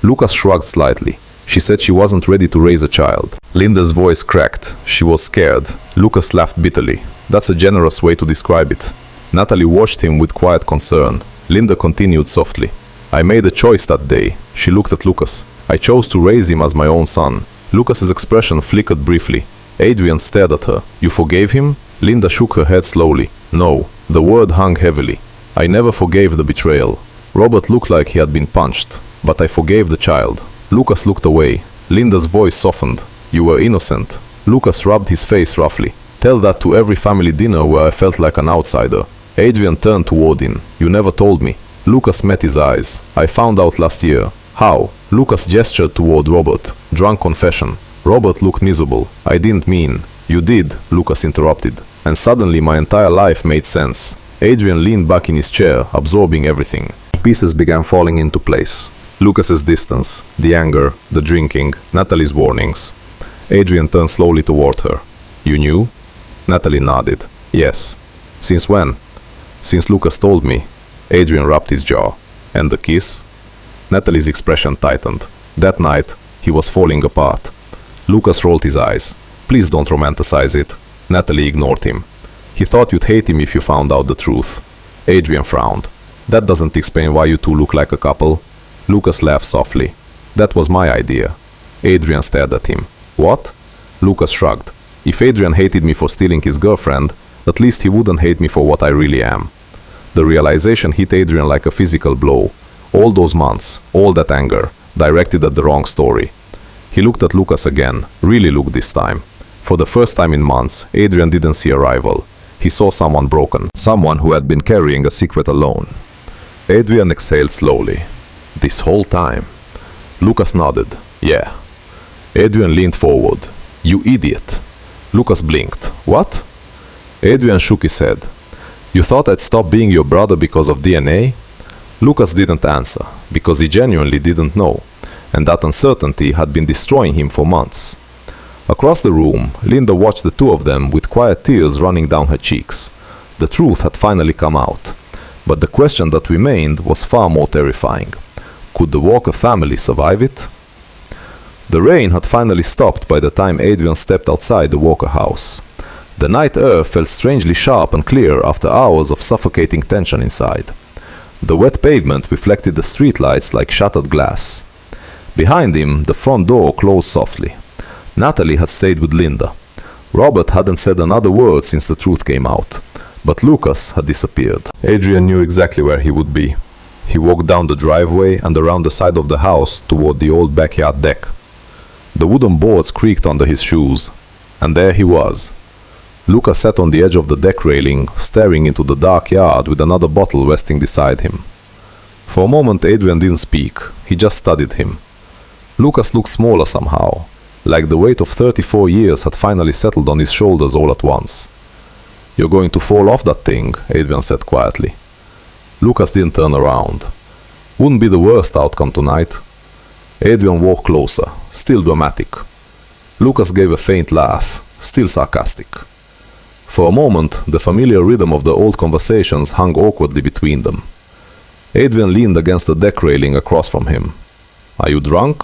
Lucas shrugged slightly. "She said she wasn't ready to raise a child." Linda's voice cracked. She was scared. Lucas laughed bitterly. "That's a generous way to describe it." Natalie watched him with quiet concern. Linda continued softly. "I made a choice that day." She looked at Lucas. "I chose to raise him as my own son." Lucas's expression flickered briefly. Adrian stared at her. "You forgave him?" Linda shook her head slowly. "No." The word hung heavily. "I never forgave the betrayal." Robert looked like he had been punched. "But I forgave the child." Lucas looked away. Linda's voice softened. "You were innocent." Lucas rubbed his face roughly. Tell that to every family dinner where I felt like an outsider. Adrian turned to Odin. You never told me. Lucas met his eyes. I found out last year. How? Lucas gestured toward Robert. Drunk confession. Robert looked miserable. I didn't mean. You did, Lucas interrupted. And suddenly my entire life made sense. Adrian leaned back in his chair, absorbing everything. Pieces began falling into place. Lucas's distance, the anger, the drinking, Natalie's warnings. Adrian turned slowly toward her. You knew? Natalie nodded. Yes. Since when? Since Lucas told me. Adrian rubbed his jaw. And the kiss? Natalie's expression tightened. That night, he was falling apart. Lucas rolled his eyes. Please don't romanticize it. Natalie ignored him. He thought you'd hate him if you found out the truth. Adrian frowned. That doesn't explain why you two look like a couple. Lucas laughed softly. That was my idea. Adrian stared at him. What? Lucas shrugged. If Adrian hated me for stealing his girlfriend, at least he wouldn't hate me for what I really am. The realization hit Adrian like a physical blow. All those months, all that anger, directed at the wrong story. He looked at Lucas again, really looked this time. For the first time in months, Adrian didn't see a rival. He saw someone broken, someone who had been carrying a secret alone. Adrian exhaled slowly. This whole time. Lucas nodded. Yeah. Adrian leaned forward. You idiot. Lucas blinked. What? Adrian shook his head. You thought I'd stop being your brother because of DNA? Lucas didn't answer, because he genuinely didn't know, and that uncertainty had been destroying him for months. Across the room, Linda watched the two of them with quiet tears running down her cheeks. The truth had finally come out. But the question that remained was far more terrifying. Could the Walker family survive it? The rain had finally stopped by the time Adrian stepped outside the Walker house. The night air felt strangely sharp and clear after hours of suffocating tension inside. The wet pavement reflected the streetlights like shattered glass. Behind him, the front door closed softly. Natalie had stayed with Linda. Robert hadn't said another word since the truth came out. But Lucas had disappeared. Adrian knew exactly where he would be. He walked down the driveway and around the side of the house toward the old backyard deck. The wooden boards creaked under his shoes. And there he was. Lucas sat on the edge of the deck railing, staring into the dark yard with another bottle resting beside him. For a moment Adrian didn't speak, he just studied him. Lucas looked smaller somehow, like the weight of 34 years had finally settled on his shoulders all at once. You're going to fall off that thing, Adrian said quietly. Lucas didn't turn around. Wouldn't be the worst outcome tonight. Adrian walked closer, still dramatic. Lucas gave a faint laugh, still sarcastic. For a moment, the familiar rhythm of the old conversations hung awkwardly between them. Adrian leaned against the deck railing across from him. Are you drunk?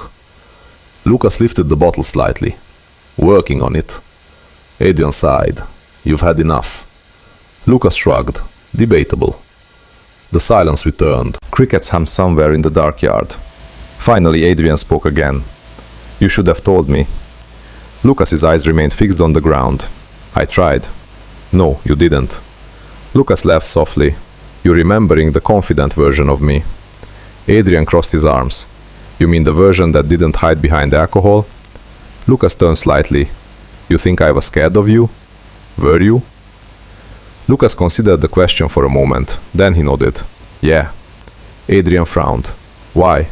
Lucas lifted the bottle slightly. Working on it. Adrian sighed. You've had enough. Lucas shrugged. Debatable. The silence returned. Crickets hummed somewhere in the dark yard. Finally, Adrian spoke again. You should have told me. Lucas's eyes remained fixed on the ground. I tried. No, you didn't. Lucas laughed softly. You're remembering the confident version of me. Adrian crossed his arms. You mean the version that didn't hide behind alcohol? Lucas turned slightly. You think I was scared of you? Were you? Lucas considered the question for a moment. Then he nodded. Yeah. Adrian frowned. Why?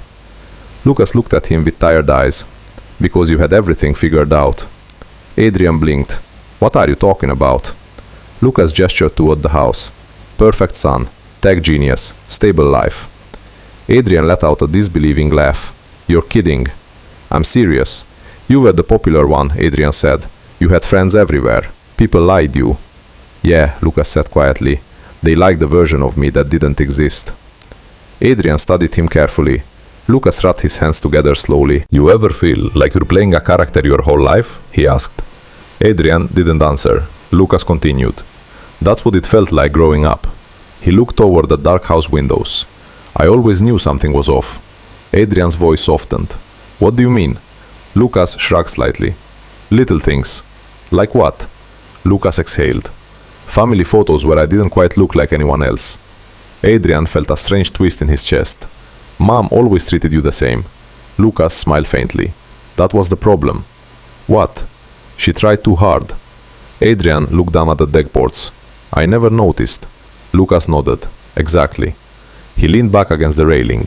Lucas looked at him with tired eyes. Because you had everything figured out. Adrian blinked. What are you talking about? Lucas gestured toward the house. Perfect son, tech genius, stable life. Adrian let out a disbelieving laugh. You're kidding. I'm serious. You were the popular one, Adrian said. You had friends everywhere. People liked you. Yeah, Lucas said quietly. They liked the version of me that didn't exist. Adrian studied him carefully. Lucas rubbed his hands together slowly. You ever feel like you're playing a character your whole life? He asked. Adrian didn't answer. Lucas continued. That's what it felt like growing up. He looked toward the dark house windows. I always knew something was off. Adrian's voice softened. What do you mean? Lucas shrugged slightly. Little things. Like what? Lucas exhaled. Family photos where I didn't quite look like anyone else. Adrian felt a strange twist in his chest. Mom always treated you the same. Lucas smiled faintly. That was the problem. What? She tried too hard. Adrian looked down at the deckboards. I never noticed. Lucas nodded. Exactly. He leaned back against the railing.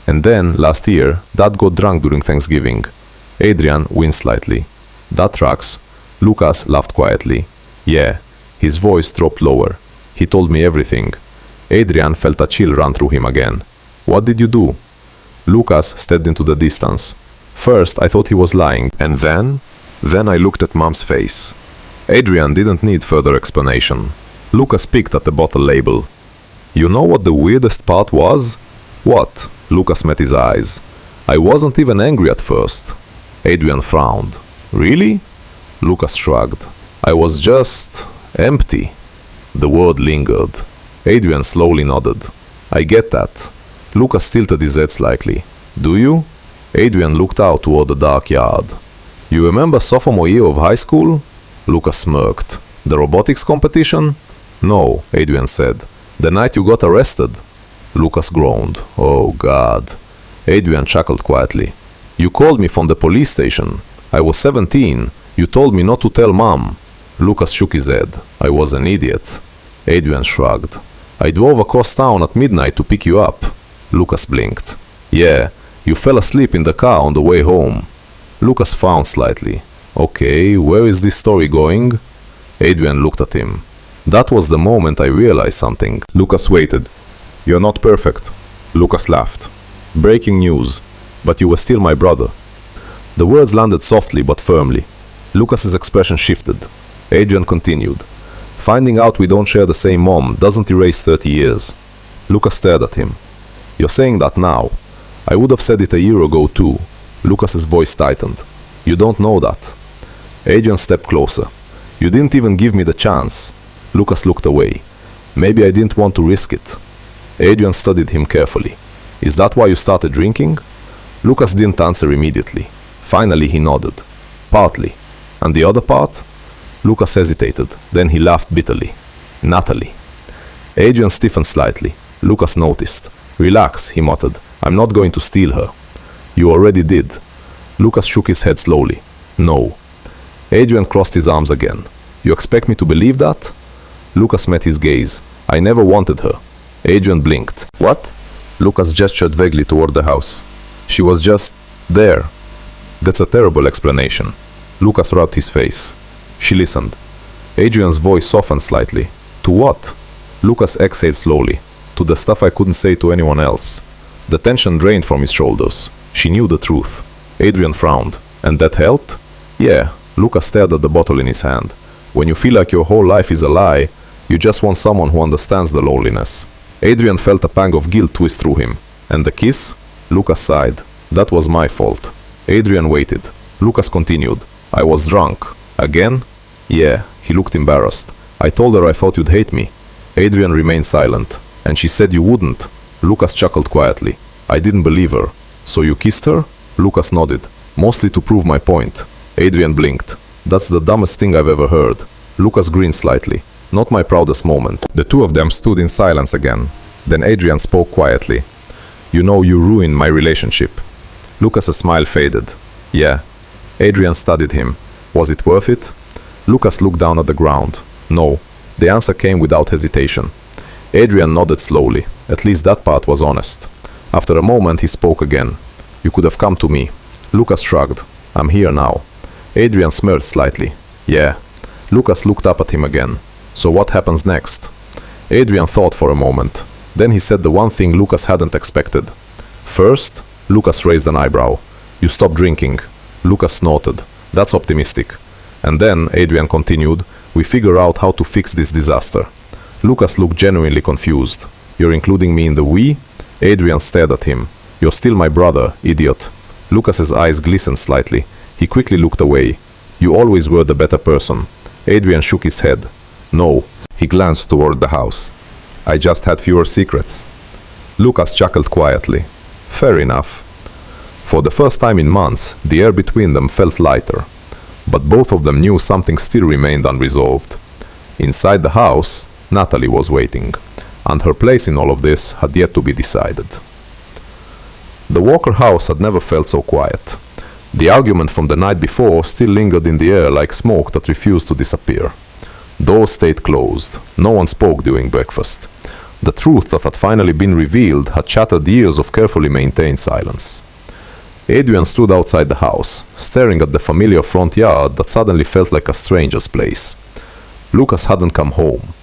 And then, last year, Dad got drunk during Thanksgiving. Adrian winced slightly. That tracks. Lucas laughed quietly. Yeah. His voice dropped lower. He told me everything. Adrian felt a chill run through him again. What did you do? Lucas stared into the distance. First, I thought he was lying. And then? Then I looked at Mom's face. Adrian didn't need further explanation. Lucas picked at the bottle label. You know what the weirdest part was? What? Lucas met his eyes. I wasn't even angry at first. Adrian frowned. Really? Lucas shrugged. I was just empty. The word lingered. Adrian slowly nodded. I get that. Lucas tilted his head slightly. Do you? Adrian looked out toward the dark yard. You remember sophomore year of high school? Lucas smirked. The robotics competition? No, Adrian said. The night you got arrested. Lucas groaned. Oh, God. Adrian chuckled quietly. You called me from the police station. I was 17. You told me not to tell Mom. Lucas shook his head. I was an idiot. Adrian shrugged. I drove across town at midnight to pick you up. Lucas blinked. Yeah, you fell asleep in the car on the way home. Lucas frowned slightly. Okay, where is this story going? Adrian looked at him. That was the moment I realized something. Lucas waited. You're not perfect. Lucas laughed. Breaking news. But you were still my brother. The words landed softly but firmly. Lucas's expression shifted. Adrian continued. Finding out we don't share the same mom doesn't erase 30 years. Lucas stared at him. You're saying that now. I would have said it a year ago too. Lucas's voice tightened. You don't know that. Adrian stepped closer. You didn't even give me the chance. Lucas looked away. Maybe I didn't want to risk it. Adrian studied him carefully. Is that why you started drinking? Lucas didn't answer immediately. Finally he nodded. Partly. And the other part? Lucas hesitated. Then he laughed bitterly. Natalie. Adrian stiffened slightly. Lucas noticed. Relax, he muttered. I'm not going to steal her. You already did. Lucas shook his head slowly. No. Adrian crossed his arms again. You expect me to believe that? Lucas met his gaze. I never wanted her. Adrian blinked. What? Lucas gestured vaguely toward the house. She was just there. That's a terrible explanation. Lucas rubbed his face. She listened. Adrian's voice softened slightly. To what? Lucas exhaled slowly. To the stuff I couldn't say to anyone else. The tension drained from his shoulders. She knew the truth. Adrian frowned. And that helped? Yeah. Lucas stared at the bottle in his hand. When you feel like your whole life is a lie, you just want someone who understands the loneliness. Adrian felt a pang of guilt twist through him. And the kiss? Lucas sighed. That was my fault. Adrian waited. Lucas continued. I was drunk. Again? Yeah. He looked embarrassed. I told her I thought you'd hate me. Adrian remained silent. And she said you wouldn't. Lucas chuckled quietly. I didn't believe her. So you kissed her? Lucas nodded. Mostly to prove my point. Adrian blinked. That's the dumbest thing I've ever heard. Lucas grinned slightly. Not my proudest moment. The two of them stood in silence again. Then Adrian spoke quietly. You know you ruined my relationship. Lucas's smile faded. Yeah. Adrian studied him. Was it worth it? Lucas looked down at the ground. No. The answer came without hesitation. Adrian nodded slowly. At least that part was honest. After a moment he spoke again. You could have come to me. Lucas shrugged. I'm here now. Adrian smirked slightly. Yeah. Lucas looked up at him again. So what happens next? Adrian thought for a moment. Then he said the one thing Lucas hadn't expected. First, Lucas raised an eyebrow. You stopped drinking. Lucas snorted. That's optimistic. And then, Adrian continued, we figure out how to fix this disaster. Lucas looked genuinely confused. You're including me in the we? Adrian stared at him. You're still my brother, idiot. Lucas's eyes glistened slightly. He quickly looked away. You always were the better person. Adrian shook his head. No. He glanced toward the house. I just had fewer secrets. Lucas chuckled quietly. Fair enough. For the first time in months, the air between them felt lighter. But both of them knew something still remained unresolved. Inside the house, Natalie was waiting, and her place in all of this had yet to be decided. The Walker house had never felt so quiet. The argument from the night before still lingered in the air like smoke that refused to disappear. Doors stayed closed. No one spoke during breakfast. The truth that had finally been revealed had shattered years of carefully maintained silence. Adrian stood outside the house, staring at the familiar front yard that suddenly felt like a stranger's place. Lucas hadn't come home.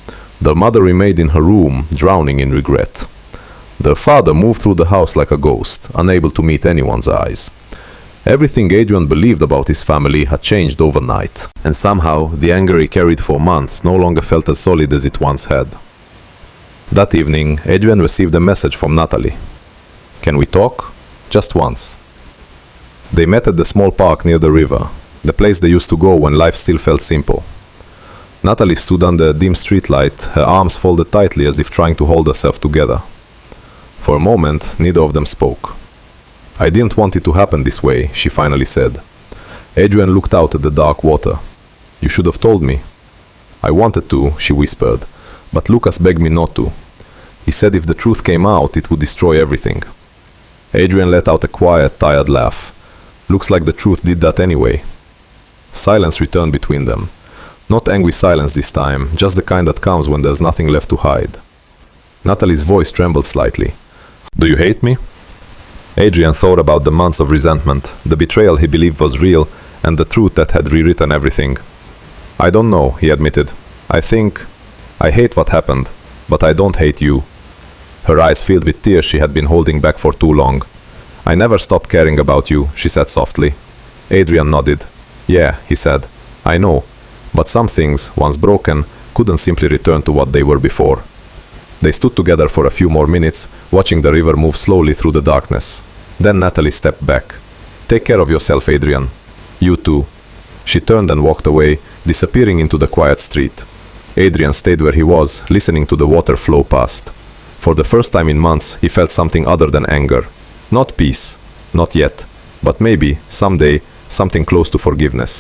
Their mother remained in her room, drowning in regret. Their father moved through the house like a ghost, unable to meet anyone's eyes. Everything Adrian believed about his family had changed overnight, and somehow the anger he carried for months no longer felt as solid as it once had. That evening, Adrian received a message from Natalie. "Can we talk? Just once." They met at the small park near the river, the place they used to go when life still felt simple. Natalie stood under a dim streetlight, her arms folded tightly as if trying to hold herself together. For a moment, neither of them spoke. "I didn't want it to happen this way," she finally said. Adrian looked out at the dark water. "You should have told me." "I wanted to," she whispered, "but Lucas begged me not to. He said if the truth came out, it would destroy everything." Adrian let out a quiet, tired laugh. "Looks like the truth did that anyway." Silence returned between them. Not angry silence this time, just the kind that comes when there's nothing left to hide. Natalie's voice trembled slightly. "Do you hate me?" Adrian thought about the months of resentment, the betrayal he believed was real, and the truth that had rewritten everything. "I don't know," he admitted. I hate what happened, but I don't hate you." Her eyes filled with tears she had been holding back for too long. "I never stopped caring about you," she said softly. Adrian nodded. "Yeah," he said, "I know. But some things, once broken, couldn't simply return to what they were before." They stood together for a few more minutes, watching the river move slowly through the darkness. Then Natalie stepped back. "Take care of yourself, Adrian." "You too." She turned and walked away, disappearing into the quiet street. Adrian stayed where he was, listening to the water flow past. For the first time in months, he felt something other than anger. Not peace. Not yet. But maybe, someday, something close to forgiveness.